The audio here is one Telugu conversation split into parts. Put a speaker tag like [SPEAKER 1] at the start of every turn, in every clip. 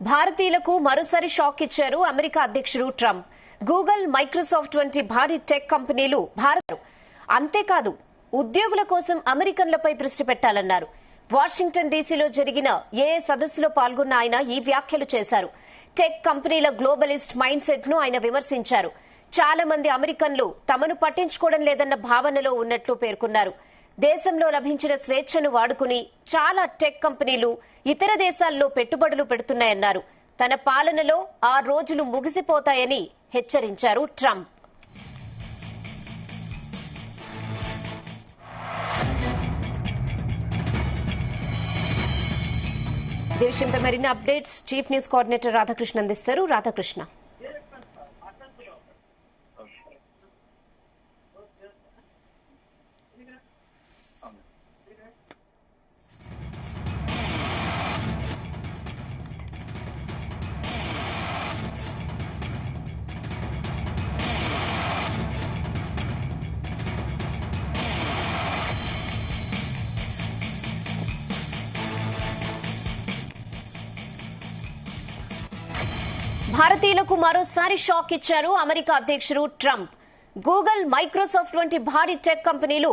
[SPEAKER 1] భారతీయులకు మరోసారి షాక్ ఇచ్చారు అమెరికా అధ్యక్షుడు ట్రంప్. గూగుల్, మైక్రోసాఫ్ట్ వంటి భారీ టెక్ కంపెనీలు భారత్ అంతేకాదు ఉద్యోగుల కోసం అమెరికన్లపై దృష్టి పెట్టాలన్నారు. వాషింగ్టన్ డీసీలో జరిగిన సదస్సులో పాల్గొన్న ఆయన ఈ వ్యాఖ్యలు చేశారు. టెక్ కంపెనీల గ్లోబలిస్ట్ మైండ్ సెట్ ను ఆయన విమర్శించారు. చాలా మంది అమెరికన్లు తమను పట్టించుకోవడం లేదన్న భావనలో ఉన్నట్లు పేర్కొన్నారు. దేశంలో లభించిన స్వేచ్ఛను వాడుకుని చాలా టెక్ కంపెనీలు ఇతర దేశాల్లో పెట్టుబడులు పెడుతున్నాయన్నారు. తన పాలనలో ఆ రోజులు ముగిసిపోతాయని హెచ్చరించారు ట్రంప్. ఇదే విషయంపై మరిన్ని updates chief news coordinator Radhakrishna అందిస్తారు. రాధాకృష్ణ, భారతీయులకు మరోసారి షాక్ ఇచ్చారు అమెరికా అధ్యక్షుడు ట్రంప్. గూగుల్, మైక్రోసాఫ్ట్ వంటి భారీ టెక్ కంపెనీలు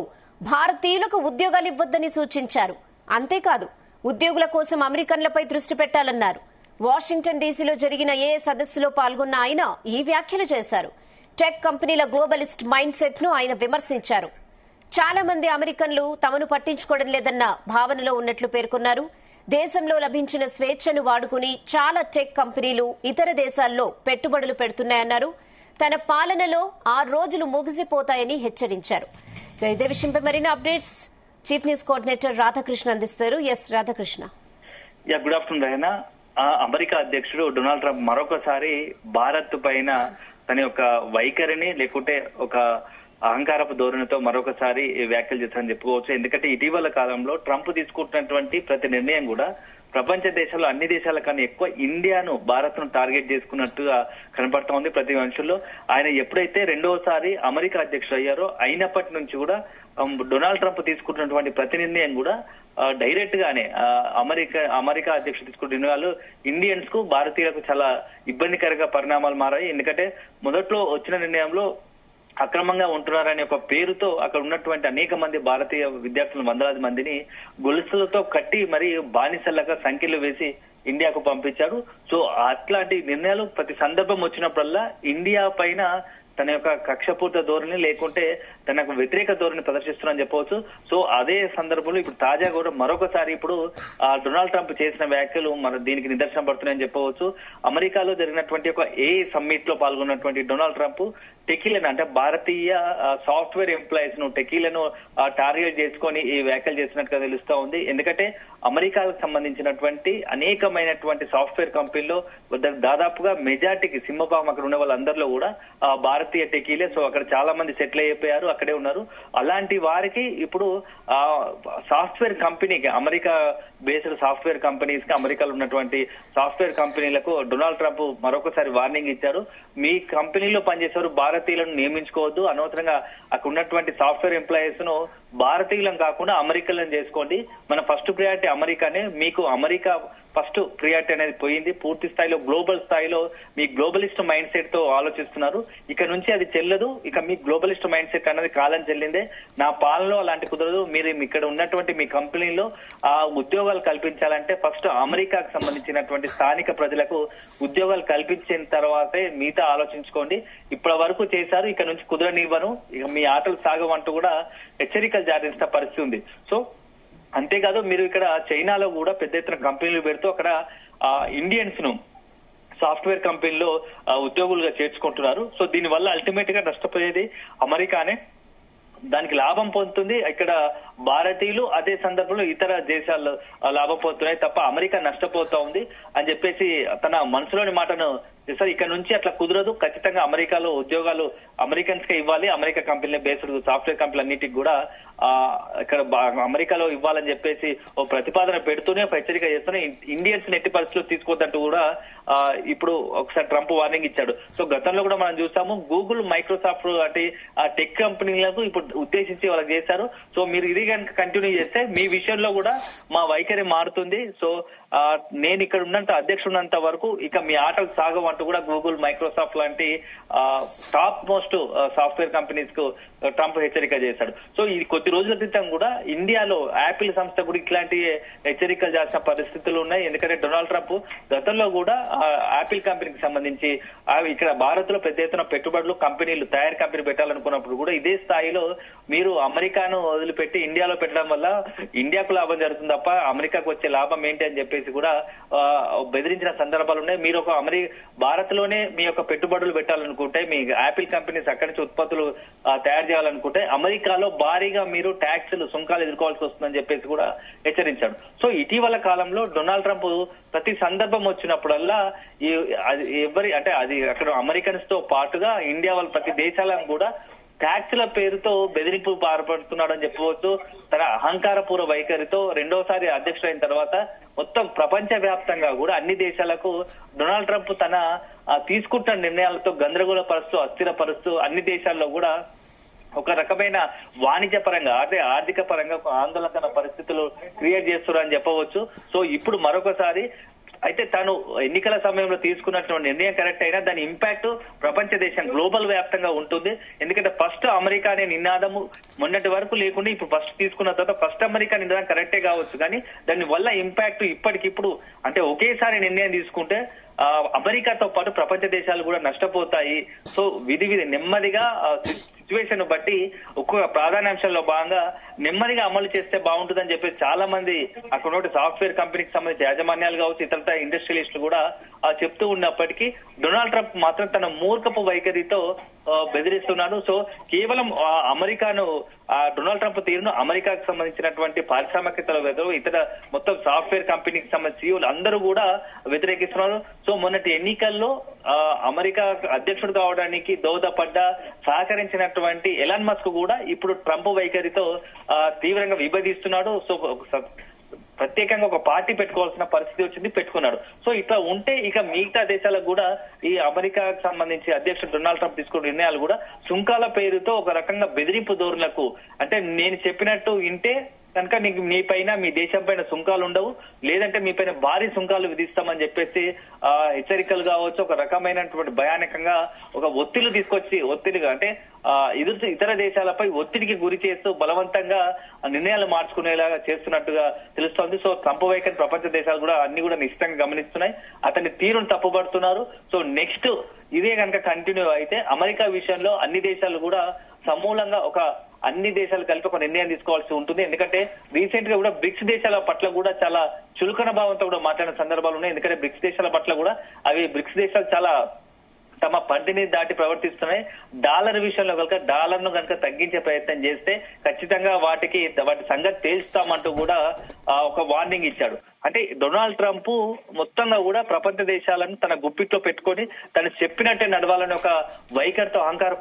[SPEAKER 1] భారతీయులకు ఉద్యోగాలు ఇవ్వొద్దని సూచించారు. అంతేకాదు ఉద్యోగుల కోసం అమెరికన్లపై దృష్టి పెట్టాలన్నారు. వాషింగ్టన్ డీసీలో జరిగిన సదస్సులో పాల్గొన్న ఆయన ఈ వ్యాఖ్యలు చేశారు. టెక్ కంపెనీల గ్లోబలిస్ట్ మైండ్ సెట్ ను ఆయన విమర్శించారు. చాలా మంది అమెరికన్లు తమను పట్టించుకోవడం లేదన్న భావనలో ఉన్నట్లు పేర్కొన్నారు. దేశంలో లభించిన స్వేచ్ఛను వాడుకుని చాలా టెక్ కంపెనీలు ఇతర దేశాల్లో పెట్టుబడులు పెడుతున్నాయన్నారు. తన పాలనలో ఆ రోజులు ముగిసిపోతాయని హెచ్చరించారు. ఇదే విషయంపై మరిన్ని updates chief news coordinator Radhakrishna అందిస్తారు. Radhakrishna.
[SPEAKER 2] Good afternoon Rahana. America అధ్యక్షుడు డొనాల్డ్ ట్రంప్ మరొకసారి భారత్ పైన తన యొక్క వైఖరిని లేకుంటే ఒక అహంకారపు ధోరణితో మరొకసారి వ్యాఖ్యలు చేస్తారని చెప్పుకోవచ్చు. ఎందుకంటే ఇటీవల కాలంలో ట్రంప్ తీసుకుంటున్నటువంటి ప్రతి నిర్ణయం కూడా ప్రపంచ దేశాల్లో అన్ని దేశాల కన్నా ఎక్కువ ఇండియాను, భారత్ ను టార్గెట్ చేసుకున్నట్టుగా కనపడతా ఉంది ప్రతి మనుషుల్లో. ఆయన ఎప్పుడైతే రెండోసారి అమెరికా అధ్యక్షుడు అయ్యారో అయినప్పటి నుంచి కూడా డొనాల్డ్ ట్రంప్ తీసుకుంటున్నటువంటి ప్రతి నిర్ణయం కూడా డైరెక్ట్ గానే అమెరికా అధ్యక్షుడు తీసుకున్న నిర్ణయాలు ఇండియన్స్ కు, భారతీయులకు చాలా ఇబ్బందికరంగా పరిణామాలు మారాయి. ఎందుకంటే మొదట్లో వచ్చిన నిర్ణయంలో అక్రమంగా ఉంటున్నారనే ఒక పేరుతో అక్కడ ఉన్నటువంటి అనేక మంది భారతీయ విద్యార్థులు వందలాది మందిని గొలుసులతో కట్టి మరి బానిసలుగా సంఖ్యలు వేసి ఇండియాకు పంపించారు. సో అట్లాంటి నిర్ణయాలు ప్రతి సందర్భం వచ్చినప్పుడల్లా ఇండియా పైన తన యొక్క కక్షపూర్త ధోరణి లేకుంటే తనకు వ్యతిరేక ధోరణి ప్రదర్శిస్తున్నారని చెప్పవచ్చు. సో అదే సందర్భంలో ఇప్పుడు తాజాగా కూడా మరొకసారి ఇప్పుడు డొనాల్డ్ ట్రంప్ చేసిన వ్యాఖ్యలు మన దీనికి నిదర్శనం పడుతున్నాయని చెప్పవచ్చు. అమెరికాలో జరిగినటువంటి ఒక సమ్మిట్ లో పాల్గొన్నటువంటి డొనాల్డ్ ట్రంప్ టెకీలను అంటే భారతీయ సాఫ్ట్వేర్ ఎంప్లాయీస్ ను, టెకీలను టార్గెట్ చేసుకొని ఈ వ్యాఖ్యలు చేసినట్టుగా తెలుస్తా ఉంది. ఎందుకంటే అమెరికాకు సంబంధించినటువంటి అనేకమైనటువంటి సాఫ్ట్వేర్ కంపెనీలో దాదాపుగా మెజార్టీకి సింహభాగం అక్కడ ఉన్న వాళ్ళందరిలో కూడా భారతీయ టెకీలే. సో అక్కడ చాలా మంది సెటిల్ అయిపోయారు, అక్కడే ఉన్నారు. అలాంటి వారికి ఇప్పుడు సాఫ్ట్వేర్ కంపెనీకి, అమెరికా బేస్డ్ సాఫ్ట్వేర్ కంపెనీస్ కి, అమెరికాలో ఉన్నటువంటి సాఫ్ట్వేర్ కంపెనీలకు డొనాల్డ్ ట్రంప్ మరొకసారి వార్నింగ్ ఇచ్చారు. మీ కంపెనీలో పనిచేసేవారు భారతీయులను నియమించుకోవద్దు, అనవసరంగా అక్కడ ఉన్నటువంటి సాఫ్ట్వేర్ ఎంప్లాయీస్ ను భారతీయులను కాకుండా అమెరికలను చేసుకోండి. మన ఫస్ట్ ప్రియారిటీ అమెరికానే, మీకు అమెరికా ఫస్ట్ ప్రియారిటీ అనేది పోయింది. పూర్తి స్థాయిలో గ్లోబల్ స్థాయిలో మీ గ్లోబలిస్ట్ మైండ్ సెట్ తో ఆలోచిస్తున్నారు. ఇక నుంచి అది చెల్లదు. ఇక మీ గ్లోబలిస్ట్ మైండ్ సెట్ అనేది కాలం చెల్లిందే. నా పాలనలో అలాంటి కుదరదు. మీరు ఇక్కడ ఉన్నటువంటి మీ కంపెనీలో ఉద్యోగాలు కల్పించాలంటే ఫస్ట్ అమెరికాకు సంబంధించినటువంటి స్థానిక ప్రజలకు ఉద్యోగాలు కల్పించిన తర్వాతే మిగతా ఆలోచించుకోండి. ఇప్పటి వరకు చేశారు, ఇక నుంచి కుదరనివ్వను, ఇక మీ ఆటలు సాగవంటూ కూడా హెచ్చరికలు జారీ చేసిన పరిస్థితి ఉంది. సో అంతేకాదు మీరు ఇక్కడ చైనాలో కూడా పెద్ద ఎత్తున కంపెనీలు పెడుతూ అక్కడ ఇండియన్స్ ను సాఫ్ట్వేర్ కంపెనీలో ఉద్యోగులుగా చేర్చుకుంటున్నారు. సో దీనివల్ల అల్టిమేట్ గా నష్టపోయేది అమెరికానే, దానికి లాభం పొందుతుంది. ఇక్కడ భారతీయులు అదే సందర్భంలో ఇతర దేశాల్లో లాభం పొందుతున్నాయి తప్ప అమెరికా నష్టపోతా ఉంది అని చెప్పేసి తన మనసులోని మాటను సార్ ఇక్కడ నుంచి అట్లా కుదరదు, ఖచ్చితంగా అమెరికాలో ఉద్యోగాలు అమెరికన్స్ కే ఇవ్వాలి, America company based software company అన్నిటికి కూడా ఇక్కడ అమెరికాలో ఇవ్వాలని చెప్పేసి ఓ ప్రతిపాదన పెడుతూనే హెచ్చరిక చేస్తూనే ఇండియన్స్ ఎట్టి పరిస్థితుల్లో తీసుకోవద్దంటూ కూడా ఇప్పుడు ఒకసారి ట్రంప్ వార్నింగ్ ఇచ్చాడు. సో గతంలో కూడా మనం చూసాము గూగుల్, మైక్రోసాఫ్ట్ అంటే ఆ టెక్ కంపెనీలకు ఇప్పుడు ఉద్దేశించి వాళ్ళకి చేశారు. సో మీరు ఇది కనుక కంటిన్యూ చేస్తే మీ విషయంలో కూడా మా వైఖరి మారుతుంది. సో నేను ఇక్కడ ఉన్నంత అధ్యక్షుడున్నంత వరకు ఇక మీ ఆటలు సాగవంటూ కూడా గూగుల్, మైక్రోసాఫ్ట్ లాంటి టాప్ మోస్ట్ సాఫ్ట్వేర్ కంపెనీస్ కు ట్రంప్ హెచ్చరిక చేశాడు. సో ఇది కొద్ది రోజుల క్రితం కూడా ఇండియాలో యాపిల్ సంస్థ కూడా ఇట్లాంటి హెచ్చరికలు చేసిన పరిస్థితులు ఉన్నాయి. ఎందుకంటే డొనాల్డ్ ట్రంప్ గతంలో కూడా యాపిల్ కంపెనీకి సంబంధించి ఇక్కడ భారత్ లో పెద్ద ఎత్తున పెట్టుబడులు కంపెనీలు తయారీ కంపెనీ పెట్టాలనుకున్నప్పుడు కూడా ఇదే స్థాయిలో మీరు అమెరికాను వదిలిపెట్టి ఇండియాలో పెట్టడం వల్ల ఇండియాకు లాభం జరుగుతుంది తప్ప అమెరికాకు వచ్చే లాభం ఏంటి అని చెప్పేసి కూడా బెదిరించిన సందర్భాలు ఉన్నాయి. మీరు ఒక భారత్ లోనే మీ యొక్క పెట్టుబడులు పెట్టాలనుకుంటే, మీ యాపిల్ కంపెనీస్ అక్కడి నుంచి ఉత్పత్తులు తయారు చేయాలనుకుంటే అమెరికాలో భారీగా మీరు ట్యాక్సులు, సుంకాలు ఎదుర్కోవాల్సి వస్తుందని చెప్పేసి కూడా హెచ్చరించాడు. సో ఇటీవల కాలంలో డొనాల్డ్ ట్రంప్ ప్రతి సందర్భం వచ్చినప్పుడల్లా అంటే అది అక్కడ అమెరికన్స్ తో పాటుగా ఇండియా వాళ్ళ ప్రతి దేశాలను కూడా ట్యాక్సుల పేరుతో బెదిరింపు పాల్పడుతున్నాడని చెప్పవచ్చు. తన అహంకారపూర్వ వైఖరితో రెండోసారి అధ్యక్షుడైన తర్వాత మొత్తం ప్రపంచ వ్యాప్తంగా కూడా అన్ని దేశాలకు డొనాల్డ్ ట్రంప్ తన తీసుకుంటున్న నిర్ణయాలతో గందరగోళపరుస్తూ, అస్థిరపరుస్తూ అన్ని దేశాల్లో కూడా ఒక రకమైన వాణిజ్య పరంగా అదే ఆర్థిక పరంగా ఒక ఆందోళన పరిస్థితులు క్రియేట్ చేస్తున్నారని చెప్పవచ్చు. సో ఇప్పుడు మరొకసారి అయితే తాను ఎన్నికల సమయంలో తీసుకున్నటువంటి నిర్ణయం కరెక్ట్ అయినా దాని ఇంపాక్ట్ ప్రపంచ దేశం గ్లోబల్ వ్యాప్తంగా ఉంటుంది. ఎందుకంటే ఫస్ట్ అమెరికా అనే నినాదము మొన్నటి వరకు లేకుండా ఇప్పుడు ఫస్ట్ తీసుకున్న తర్వాత ఫస్ట్ అమెరికా నినాదం కరెక్టే కావచ్చు, కానీ దాని వల్ల ఇంపాక్ట్ ఇప్పటికిప్పుడు అంటే ఒకేసారి నిర్ణయం తీసుకుంటే అమెరికాతో పాటు ప్రపంచ దేశాలు కూడా నష్టపోతాయి. సో విధి నెమ్మదిగా సిచ్యువేషన్ బట్టి ఒక్కొక్క ప్రాధాన్యాంశంలో భాగంగా నెమ్మదిగా అమలు చేస్తే బాగుంటుందని చెప్పేసి చాలా మంది అక్కడ సాఫ్ట్వేర్ కంపెనీకి సంబంధించి యాజమాన్యాలు కావచ్చు, ఇతర ఇండస్ట్రియలిస్టులు కూడా చెప్తూ ఉన్నప్పటికీ డొనాల్డ్ ట్రంప్ మాత్రం తన మూర్ఖపు వైఖరితో బెదిరిస్తున్నాడు. సో కేవలం అమెరికాను డొనాల్డ్ ట్రంప్ తీరును అమెరికాకు సంబంధించినటువంటి పారిశ్రామికవేత్తలు, ఇతర మొత్తం సాఫ్ట్వేర్ కంపెనీకి సంబంధించి సీఈఓలు అందరూ కూడా వ్యతిరేకిస్తున్నారు. సో మొన్నటి ఎన్నికల్లో అమెరికా అధ్యక్షుడు కావడానికి దోహదపడ్డ సహకరించినటువంటి ఎలాన్ మస్క్ కూడా ఇప్పుడు ట్రంప్ వైఖరితో తీవ్రంగా విభేదిస్తున్నాడు. సో ప్రత్యేకంగా ఒక పార్టీ పెట్టుకోవాల్సిన పరిస్థితి వచ్చింది, పెట్టుకున్నాడు. సో ఇట్లా ఉంటే ఇక మిగతా దేశాలకు కూడా ఈ అమెరికాకు సంబంధించి అధ్యక్షుడు డొనాల్డ్ ట్రంప్ తీసుకున్న నిర్ణయాలు కూడా సుంకాల పేరుతో ఒక రకంగా బెదిరింపు ధోరణులకు, అంటే నేను చెప్పినట్టు వింటే కనుక నీకు మీ పైన, మీ దేశం పైన సుంకాలు ఉండవు, లేదంటే మీ పైన భారీ సుంకాలు విధిస్తామని చెప్పేసి హెచ్చరికలు కావచ్చు, ఒక రకమైనటువంటి భయానకంగా ఒక ఒత్తిళ్లు తీసుకొచ్చి ఒత్తిడిగా అంటే ఇతర దేశాలపై ఒత్తిడికి గురి చేస్తూ బలవంతంగా నిర్ణయాలు మార్చుకునేలాగా చేస్తున్నట్టుగా తెలుస్తోంది. సో ట్రంప్ వైఖరి ప్రపంచ దేశాలు కూడా అన్ని కూడా నిశ్చితంగా గమనిస్తున్నాయి, అతని తీరును తప్పుపడుతున్నారు. సో నెక్స్ట్ ఇదే కనుక కంటిన్యూ అయితే అమెరికా విషయంలో అన్ని దేశాలు కూడా సమూలంగా అన్ని దేశాలు కలిపి ఒక నిర్ణయం తీసుకోవాల్సి ఉంటుంది. ఎందుకంటే రీసెంట్ గా కూడా బ్రిక్స్ దేశాల పట్ల కూడా చాలా చులకన భావంతో కూడా మాట్లాడిన సందర్భాలు ఉన్నాయి. ఎందుకంటే బ్రిక్స్ దేశాల పట్ల కూడా బ్రిక్స్ దేశాలు చాలా తమ పరిధిని దాటి ప్రవర్తిస్తున్నాయి. డాలర్ విషయంలో కనుక డాలర్ ను కనుక తగ్గించే ప్రయత్నం చేస్తే ఖచ్చితంగా వాటి సంగతి తేల్స్తామంటూ కూడా ఒక వార్నింగ్ ఇచ్చాడు. అంటే డొనాల్డ్ ట్రంప్ మొత్తంగా కూడా ప్రపంచ దేశాలను తన గుప్పిట్లో పెట్టుకొని తను చెప్పినట్టే నడవాలని ఒక వైఖరితో అహంకార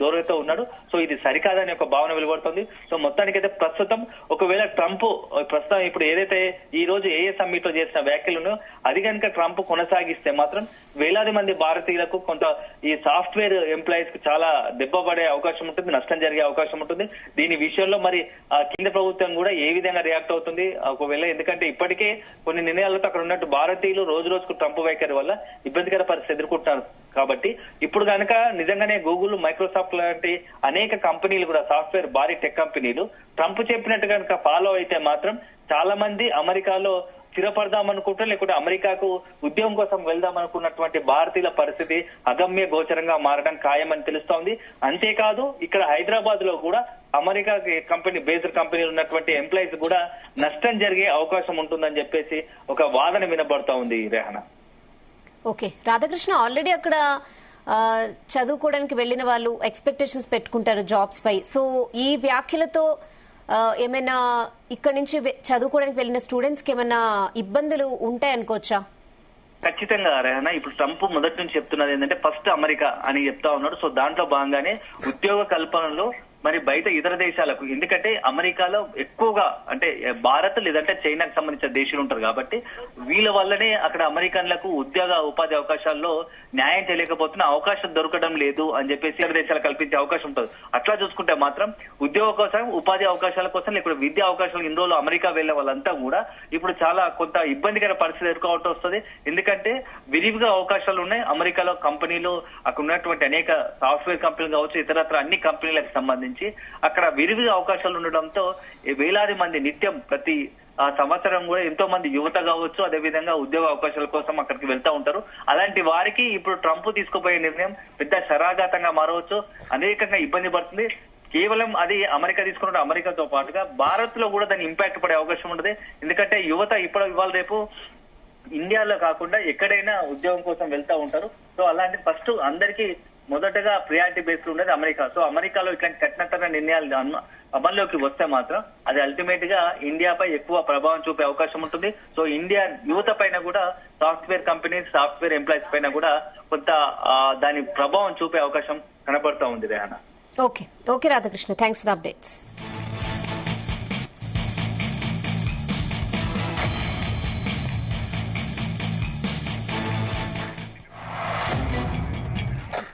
[SPEAKER 2] ధోరణితో ఉన్నాడు. సో ఇది సరికాదని ఒక భావన వెలువడుతుంది. సో మొత్తానికైతే ప్రస్తుతం ఒకవేళ ట్రంప్ ప్రస్తుతం ఇప్పుడు ఏదైతే ఈ రోజు సమ్మిట్ లో చేసిన వ్యాఖ్యలను అది కనుక ట్రంప్ కొనసాగిస్తే మాత్రం వేలాది మంది భారతీయులకు కొంత ఈ సాఫ్ట్వేర్ ఎంప్లాయీస్ కు చాలా దెబ్బ పడే అవకాశం ఉంటుంది, నష్టం జరిగే అవకాశం ఉంటుంది. దీని విషయంలో మరి కేంద్ర ప్రభుత్వం కూడా ఏ విధంగా రియాక్ట్ అవుతుంది ఒకవేళ, ఎందుకంటే ఇప్పటికే కొన్ని నిర్ణయాలతో అక్కడ ఉన్నట్టు భారతీయులు రోజు రోజుకు ట్రంప్ వైఖరి వల్ల ఇబ్బందికర పరిస్థితి ఎదుర్కొంటున్నారు. కాబట్టి ఇప్పుడు కనుక నిజంగానే గూగుల్, మైక్రోసాఫ్ట్ లాంటి అనేక కంపెనీలు కూడా సాఫ్ట్వేర్ భారీ టెక్ కంపెనీలు ట్రంప్ చెప్పినట్టు కనుక ఫాలో అయితే మాత్రం చాలా మంది అమెరికాలో స్థిరపడదామనుకుంటారు, లేకుంటే అమెరికాకు ఉద్యోగం కోసం వెళ్దామనుకున్నటువంటి భారతీయుల పరిస్థితి అగమ్య గోచరంగా మారడం ఖాయమని తెలుస్తోంది. అంతేకాదు ఇక్కడ హైదరాబాద్ లో కూడా అమెరికా కంపెనీ బేస్డ్ కంపెనీలు ఉన్నటువంటి ఎంప్లాయీస్ కూడా నష్టం జరిగే అవకాశం ఉంటుందని చెప్పేసి ఒక వాదన వినబడతా ఉంది. రేహనా,
[SPEAKER 1] ఓకే రాధాకృష్ణ, ఆల్రెడీ అక్కడ చదువుకోవడానికి వెళ్లిన వాళ్ళు ఎక్స్పెక్టేషన్స్ పెట్టుకుంటారు జాబ్స్ పై. సో ఈ వ్యాఖ్యలతో ఏమైనా ఇక్కడ నుంచి చదువుకోవడానికి వెళ్లిన స్టూడెంట్స్ కి ఏమైనా ఇబ్బందులు ఉంటాయనుకోవచ్చా?
[SPEAKER 2] ఖచ్చితంగా రేహనా, ఇప్పుడు ట్రంప్ మొదటి నుంచి చెప్తున్నది ఏంటంటే ఫస్ట్ అమెరికా అని చెప్తా ఉన్నాడు. సో దాంట్లో భాగంగానే ఉద్యోగ కల్పనలో మరి బయట ఇతర దేశాలకు, ఎందుకంటే అమెరికాలో ఎక్కువగా అంటే భారత్ లేదంటే చైనాకు సంబంధించిన దేశాలు ఉంటారు కాబట్టి వీళ్ళ వల్లనే అక్కడ అమెరికన్లకు ఉపాధి అవకాశాల్లో న్యాయం చేయలేకపోతున్న అవకాశం దొరకడం లేదు అని చెప్పేసి ఇతర దేశాలు కల్పించే అవకాశం ఉంటుంది. అట్లా చూసుకుంటే మాత్రం ఉద్యోగ కోసం, ఉపాధి అవకాశాల కోసం, లేకపోతే విద్యా అవకాశాలు ఇన్ని రోజులు అమెరికా వెళ్లే వాళ్ళంతా కూడా ఇప్పుడు చాలా కొంత ఇబ్బందికర పరిస్థితి ఎదుర్కోవాల్సి వస్తుంది. ఎందుకంటే విరివిగా అవకాశాలు ఉన్నాయి అమెరికాలో. కంపెనీలు అక్కడ ఉన్నటువంటి అనేక సాఫ్ట్వేర్ కంపెనీలు కావచ్చు, ఇతరత్ర అన్ని కంపెనీలకు సంబంధించి అక్కడ విరివిగా అవకాశాలు ఉండడంతో వేలాది మంది నిత్యం ప్రతి సంవత్సరం కూడా ఎంతో మంది యువత కావచ్చు, అదేవిధంగా ఉద్యోగ అవకాశాల కోసం అక్కడికి వెళ్తా ఉంటారు. అలాంటి వారికి ఇప్పుడు ట్రంప్ తీసుకుపోయే నిర్ణయం పెద్ద శరాఘాతంగా మారవచ్చు, అనేకంగా ఇబ్బంది పడుతుంది. కేవలం అది అమెరికా తీసుకున్న అమెరికాతో పాటుగా భారత్ లో కూడా దాని ఇంపాక్ట్ పడే అవకాశం ఉంటుంది. ఎందుకంటే యువత ఇవాళ రేపు ఇండియాలో కాకుండా ఎక్కడైనా ఉద్యోగం కోసం వెళ్తా ఉంటారు. సో అలాంటి ఫస్ట్ అందరికీ మొదటగా ప్రియారిటీ బేస్ లో ఉండేది అమెరికా. సో అమెరికాలో ఇట్లాంటి కఠినతర నిర్ణయాలు అమల్లోకి వస్తే మాత్రం అది అల్టిమేట్ గా ఇండియాపై ఎక్కువ ప్రభావం చూపే అవకాశం ఉంటుంది. సో ఇండియా యువత పైన కూడా, సాఫ్ట్వేర్ కంపెనీస్, సాఫ్ట్వేర్ ఎంప్లాయీస్ పైన కూడా కొంత దాని ప్రభావం చూపే అవకాశం కనబడతా ఉంది. Rehana.
[SPEAKER 1] Okay Radhakrishna, thanks for the updates.